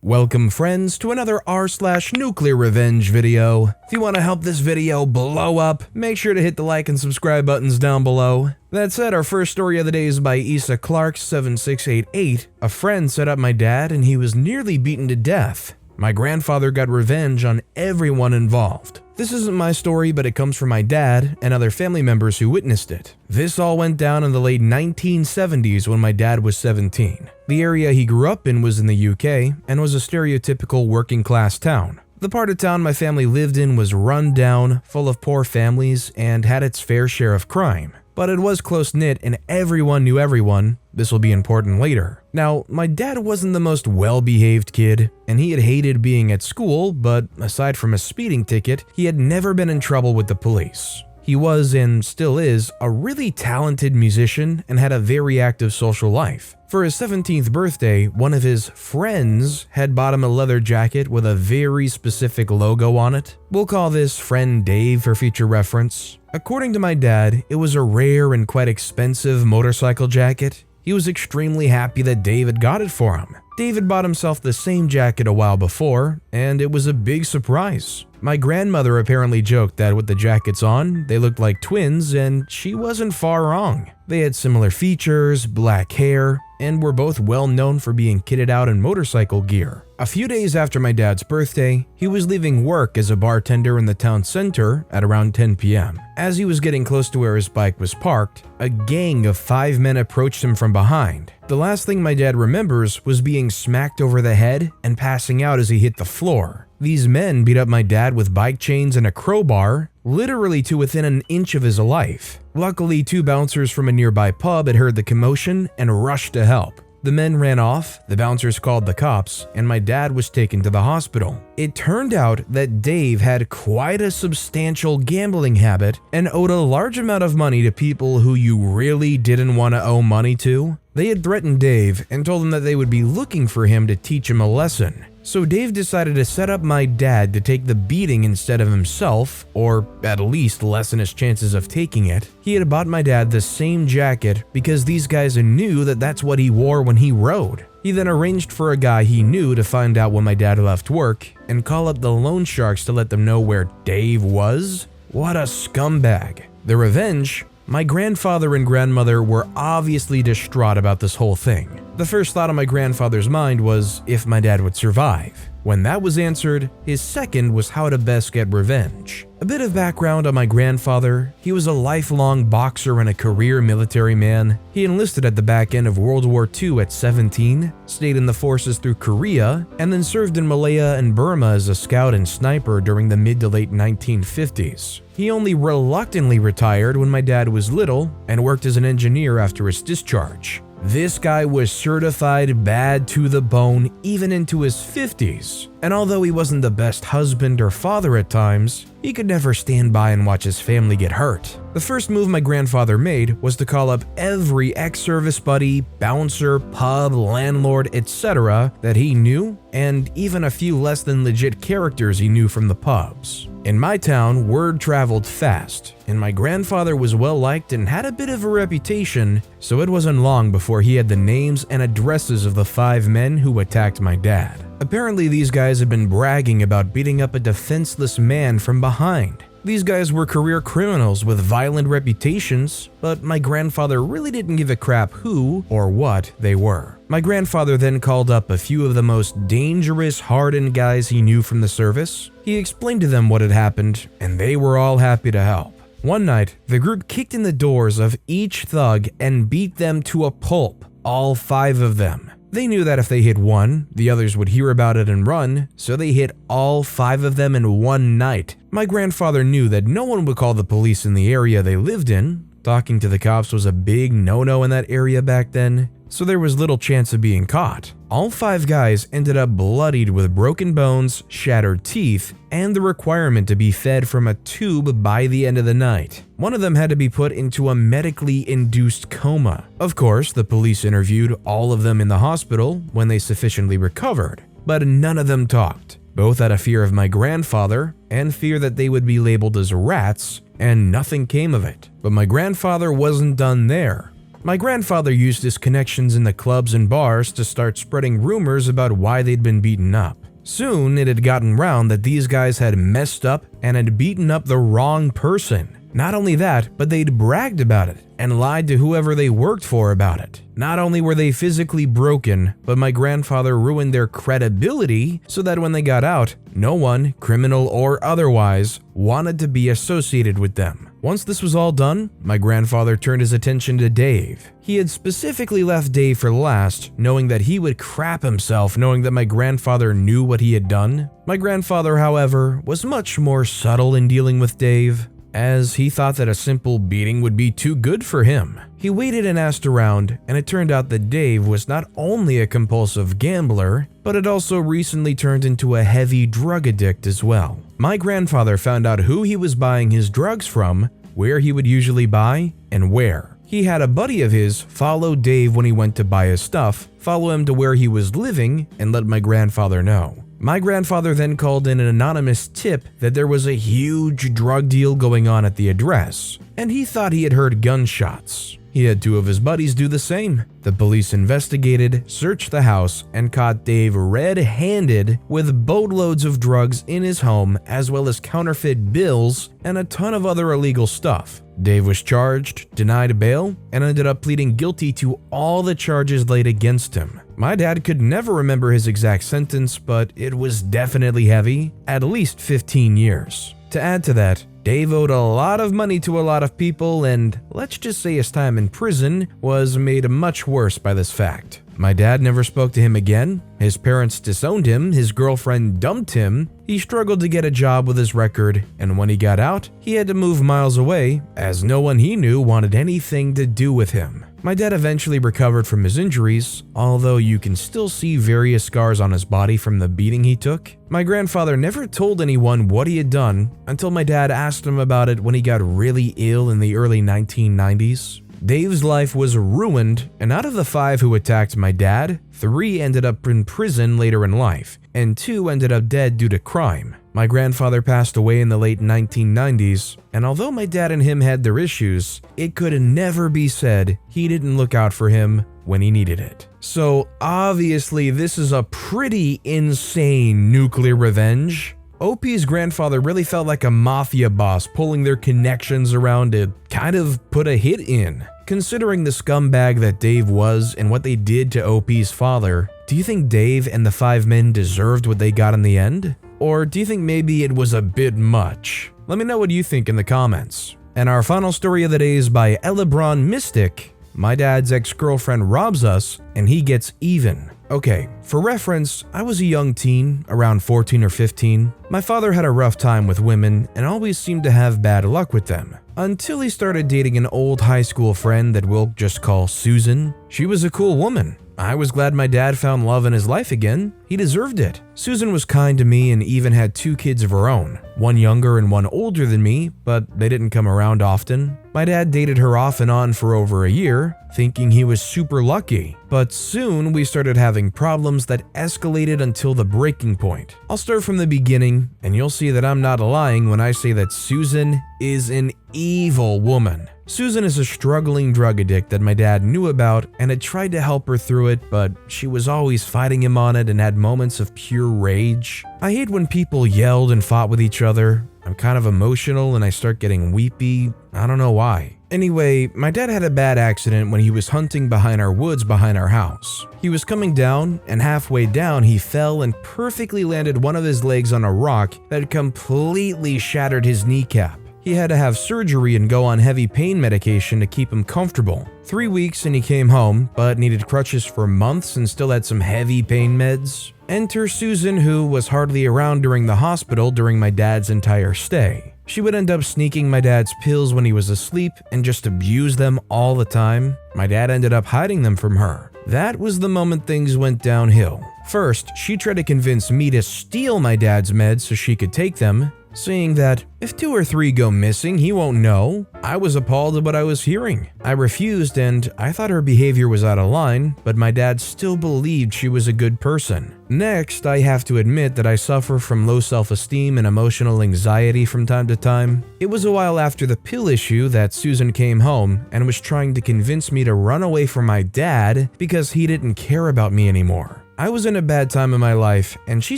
Welcome friends to another r/NuclearRevenge video. If you want to help this video blow up, make sure to hit the like and subscribe buttons down below. That said, our first story of the day is by Issa Clark 7688. A friend set up my dad and he was nearly beaten to death. My grandfather got revenge on everyone involved. This isn't my story, but it comes from my dad and other family members who witnessed it. This all went down in the late 1970s when my dad was 17. The area he grew up in was in the UK and was a stereotypical working class town. The part of town my family lived in was run down, full of poor families, and had its fair share of crime. But it was close-knit and everyone knew everyone. This will be important later. Now, my dad wasn't the most well-behaved kid, and he had hated being at school, but aside from a speeding ticket, he had never been in trouble with the police. He was, and still is, a really talented musician and had a very active social life. For his 17th birthday, one of his friends had bought him a leather jacket with a very specific logo on it. We'll call this friend Dave for future reference. According to my dad, it was a rare and quite expensive motorcycle jacket. He was extremely happy that Dave had got it for him. David bought himself the same jacket a while before, and it was a big surprise. My grandmother apparently joked that with the jackets on, they looked like twins, and she wasn't far wrong. They had similar features, black hair, and were both well known for being kitted out in motorcycle gear. A few days after my dad's birthday, he was leaving work as a bartender in the town center at around 10 p.m. As he was getting close to where his bike was parked, a gang of 5 men approached him from behind. The last thing my dad remembers was being smacked over the head and passing out as he hit the floor. These men beat up my dad with bike chains and a crowbar, literally to within an inch of his life. Luckily, 2 bouncers from a nearby pub had heard the commotion and rushed to help. The men ran off, the bouncers called the cops, and my dad was taken to the hospital. It turned out that Dave had quite a substantial gambling habit and owed a large amount of money to people who you really didn't want to owe money to. They had threatened Dave and told him that they would be looking for him to teach him a lesson. So Dave decided to set up my dad to take the beating instead of himself, or at least lessen his chances of taking it. He had bought my dad the same jacket because these guys knew that that's what he wore when he rode. He then arranged for a guy he knew to find out when my dad left work and call up the loan sharks to let them know where Dave was. What a scumbag. The revenge? My grandfather and grandmother were obviously distraught about this whole thing. The first thought on my grandfather's mind was if my dad would survive. When that was answered, his second was how to best get revenge. A bit of background on my grandfather: he was a lifelong boxer and a career military man. He enlisted at the back end of World War II at 17, stayed in the forces through Korea, and then served in Malaya and Burma as a scout and sniper during the mid to late 1950s. He only reluctantly retired when my dad was little and worked as an engineer after his discharge. This guy was certified bad to the bone even into his 50s, and although he wasn't the best husband or father at times, he could never stand by and watch his family get hurt. The first move my grandfather made was to call up every ex-service buddy, bouncer, pub, landlord, etc. that he knew, and even a few less than legit characters he knew from the pubs. In my town, word traveled fast, and my grandfather was well liked and had a bit of a reputation, so it wasn't long before he had the names and addresses of the 5 men who attacked my dad. Apparently, these guys had been bragging about beating up a defenseless man from behind. These guys were career criminals with violent reputations, but my grandfather really didn't give a crap who or what they were. My grandfather then called up a few of the most dangerous, hardened guys he knew from the service. He explained to them what had happened, and they were all happy to help. One night, the group kicked in the doors of each thug and beat them to a pulp, all 5 of them. They knew that if they hit one, the others would hear about it and run, so they hit all 5 of them in one night. My grandfather knew that no one would call the police in the area they lived in. Talking to the cops was a big no-no in that area back then, so there was little chance of being caught. All 5 guys ended up bloodied with broken bones, shattered teeth, and the requirement to be fed from a tube by the end of the night. One of them had to be put into a medically induced coma. Of course, the police interviewed all of them in the hospital when they sufficiently recovered, but none of them talked, both out of fear of my grandfather and fear that they would be labeled as rats, and nothing came of it. But my grandfather wasn't done there. My grandfather used his connections in the clubs and bars to start spreading rumors about why they'd been beaten up. Soon, it had gotten round that these guys had messed up and had beaten up the wrong person. Not only that, but they'd bragged about it and lied to whoever they worked for about it. Not only were they physically broken, but my grandfather ruined their credibility so that when they got out, no one, criminal or otherwise, wanted to be associated with them. Once this was all done, my grandfather turned his attention to Dave. He had specifically left Dave for last, knowing that he would crap himself knowing that my grandfather knew what he had done. My grandfather, however, was much more subtle in dealing with Dave, as he thought that a simple beating would be too good for him. He waited and asked around, and it turned out that Dave was not only a compulsive gambler, but had also recently turned into a heavy drug addict as well. My grandfather found out who he was buying his drugs from, where he would usually buy, and where. He had a buddy of his follow Dave when he went to buy his stuff, follow him to where he was living, and let my grandfather know. My grandfather then called in an anonymous tip that there was a huge drug deal going on at the address, and he thought he had heard gunshots. He had two of his buddies do the same. The police investigated, searched the house, and caught Dave red-handed with boatloads of drugs in his home, as well as counterfeit bills and a ton of other illegal stuff. Dave was charged, denied bail, and ended up pleading guilty to all the charges laid against him. My dad could never remember his exact sentence, but it was definitely heavy, at least 15 years. To add to that, Dave owed a lot of money to a lot of people, and let's just say his time in prison was made much worse by this fact. My dad never spoke to him again, his parents disowned him, his girlfriend dumped him, he struggled to get a job with his record, and when he got out, he had to move miles away, as no one he knew wanted anything to do with him. My dad eventually recovered from his injuries, although you can still see various scars on his body from the beating he took. My grandfather never told anyone what he had done until my dad asked him about it when he got really ill in the early 1990s. Dave's life was ruined, and out of the 5 who attacked my dad, 3 ended up in prison later in life, and 2 ended up dead due to crime. My grandfather passed away in the late 1990s, and although my dad and him had their issues, it could never be said he didn't look out for him when he needed it. So obviously this is a pretty insane nuclear revenge. OP's grandfather really felt like a mafia boss pulling their connections around to kind of put a hit in. Considering the scumbag that Dave was and what they did to OP's father, do you think Dave and the 5 men deserved what they got in the end? Or do you think maybe it was a bit much? Let me know what you think in the comments. And our final story of the day is by Elebron Mystic. My dad's ex-girlfriend robs us and he gets even. Okay, for reference, I was a young teen, around 14 or 15. My father had a rough time with women and always seemed to have bad luck with them. Until he started dating an old high school friend that we'll just call Susan. She was a cool woman. I was glad my dad found love in his life again. He deserved it. Susan was kind to me and even had 2 kids of her own, one younger and one older than me, but they didn't come around often. My dad dated her off and on for over a year, thinking he was super lucky. But soon we started having problems that escalated until the breaking point. I'll start from the beginning, and you'll see that I'm not lying when I say that Susan is an evil woman. Susan is a struggling drug addict that my dad knew about and had tried to help her through it, but she was always fighting him on it and had moments of pure rage. I hate when people yelled and fought with each other. I'm kind of emotional and I start getting weepy. I don't know why. Anyway, my dad had a bad accident when he was hunting behind our woods behind our house. He was coming down, and halfway down he fell and perfectly landed one of his legs on a rock that completely shattered his kneecap. He had to have surgery and go on heavy pain medication to keep him comfortable. 3 weeks and he came home, but needed crutches for months and still had some heavy pain meds. Enter Susan, who was hardly around during the hospital during my dad's entire stay. She would end up sneaking my dad's pills when he was asleep and just abuse them all the time. My dad ended up hiding them from her. That was the moment things went downhill. First, she tried to convince me to steal my dad's meds so she could take them. saying that if 2 or 3 go missing, he won't know. I was appalled at what I was hearing. I refused, and I thought her behavior was out of line, but my dad still believed she was a good person. Next, I have to admit that I suffer from low self-esteem and emotional anxiety from time to time. It was a while after the pill issue that Susan came home and was trying to convince me to run away from my dad because he didn't care about me anymore. I was in a bad time in my life, and she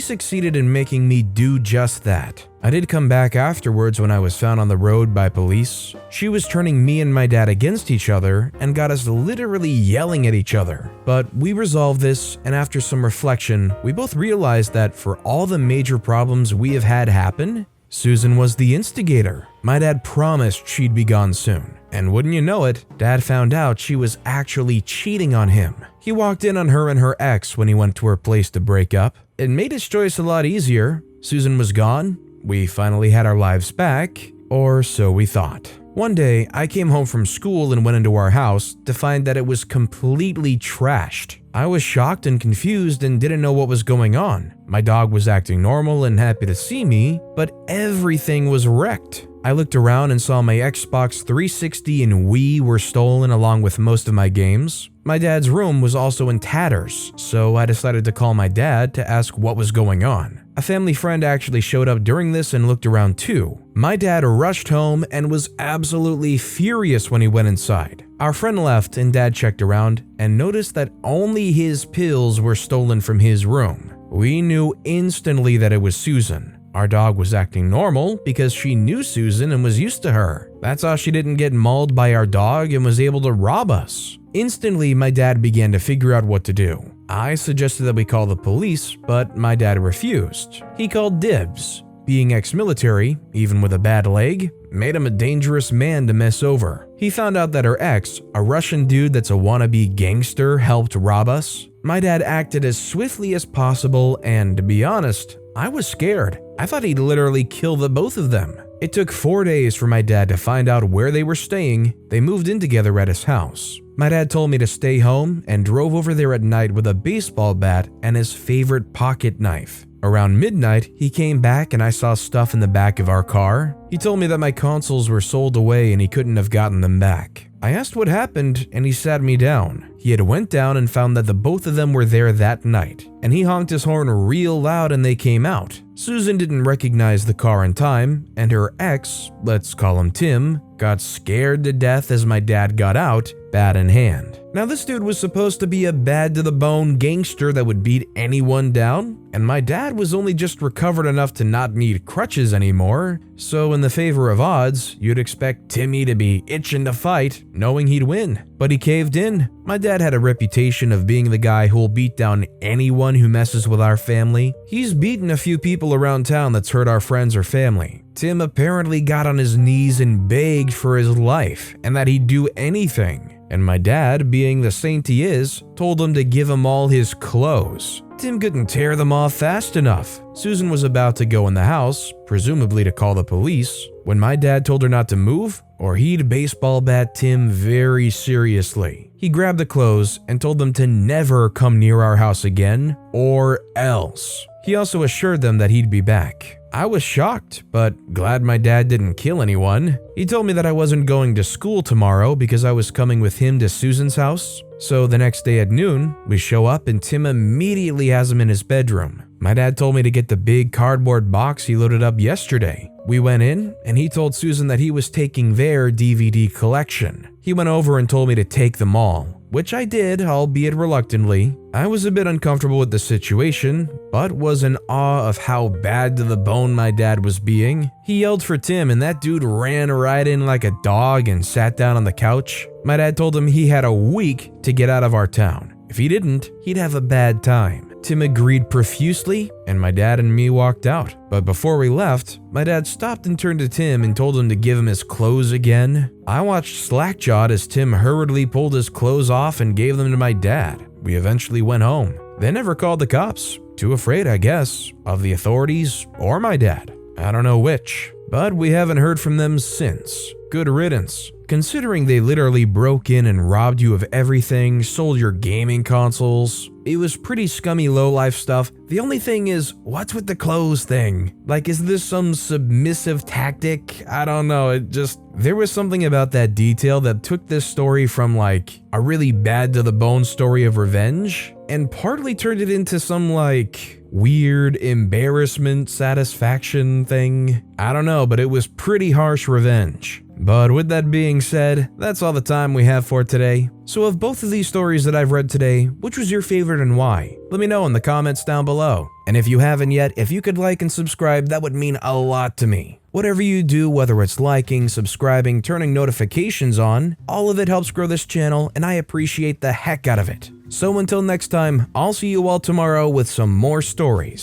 succeeded in making me do just that. I did come back afterwards when I was found on the road by police. She was turning me and my dad against each other and got us literally yelling at each other. But we resolved this, and after some reflection, we both realized that for all the major problems we have had happen, Susan was the instigator. My dad promised she'd be gone soon. And wouldn't you know it, Dad found out she was actually cheating on him. He walked in on her and her ex when he went to her place to break up. It made his choice a lot easier. Susan was gone. We finally had our lives back, or so we thought. One day, I came home from school and went into our house to find that it was completely trashed. I was shocked and confused and didn't know what was going on. My dog was acting normal and happy to see me, but everything was wrecked. I looked around and saw my Xbox 360 and Wii were stolen along with most of my games. My dad's room was also in tatters, so I decided to call my dad to ask what was going on. A family friend actually showed up during this and looked around too. My dad rushed home and was absolutely furious when he went inside. Our friend left and Dad checked around and noticed that only his pills were stolen from his room. We knew instantly that it was Susan. Our dog was acting normal because she knew Susan and was used to her. That's how she didn't get mauled by our dog and was able to rob us. Instantly, my dad began to figure out what to do. I suggested that we call the police, but my dad refused. He called dibs. Being ex-military, even with a bad leg, made him a dangerous man to mess over. He found out that her ex, a Russian dude that's a wannabe gangster, helped rob us. My dad acted as swiftly as possible, and to be honest, I was scared. I thought he'd literally kill the both of them. It took 4 days for my dad to find out where they were staying. They moved in together at his house. My dad told me to stay home and drove over there at night with a baseball bat and his favorite pocket knife. Around midnight, he came back and I saw stuff in the back of our car. He told me that my consoles were sold away and he couldn't have gotten them back. I asked what happened and he sat me down. He had went down and found that the both of them were there that night, and he honked his horn real loud and they came out. Susan didn't recognize the car in time, and her ex, let's call him Tim, got scared to death as my dad got out, bat in hand. Now this dude was supposed to be a bad-to-the-bone gangster that would beat anyone down, and my dad was only just recovered enough to not need crutches anymore, so in the favor of odds, you'd expect Timmy to be itching to fight, knowing he'd win. But he caved in. My dad had a reputation of being the guy who'll beat down anyone who messes with our family. He's beaten a few people around town that's hurt our friends or family. Tim apparently got on his knees and begged for his life, and that he'd do anything. And my dad, being the saint he is, told him to give him all his clothes. Tim couldn't tear them off fast enough. Susan was about to go in the house, presumably to call the police, when my dad told her not to move, or he'd baseball bat Tim very seriously. He grabbed the clothes and told them to never come near our house again, or else. He also assured them that he'd be back. I was shocked, but glad my dad didn't kill anyone. He told me that I wasn't going to school tomorrow because I was coming with him to Susan's house. So the next day at noon, we show up and Tim immediately has him in his bedroom. My dad told me to get the big cardboard box he loaded up yesterday. We went in and he told Susan that he was taking their DVD collection. He went over and told me to take them all, which I did, albeit reluctantly. I was a bit uncomfortable with the situation, but was in awe of how bad to the bone my dad was being. He yelled for Tim and that dude ran right in like a dog and sat down on the couch. My dad told him he had a week to get out of our town. If he didn't, he'd have a bad time. Tim agreed profusely, and my dad and me walked out. But before we left, my dad stopped and turned to Tim and told him to give him his clothes again. I watched slack-jawed as Tim hurriedly pulled his clothes off and gave them to my dad. We eventually went home. They never called the cops. Too afraid, I guess, of the authorities or my dad. I don't know which, but we haven't heard from them since. Good riddance. considering they literally broke in and robbed you of everything, sold your gaming consoles. It was pretty scummy low-life stuff. The only thing is, what's with the clothes thing? Like, is this some submissive tactic? I don't know, there was something about that detail that took this story from like a really bad to the bone story of revenge and partly turned it into some like weird embarrassment satisfaction thing. I don't know, but it was pretty harsh revenge. But with that being said, that's all the time we have for today. So of both of these stories that I've read today, which was your favorite and why? Let me know in the comments down below. And if you haven't yet, if you could like and subscribe, that would mean a lot to me. Whatever you do, whether it's liking, subscribing, turning notifications on, all of it helps grow this channel and I appreciate the heck out of it. So until next time, I'll see you all tomorrow with some more stories.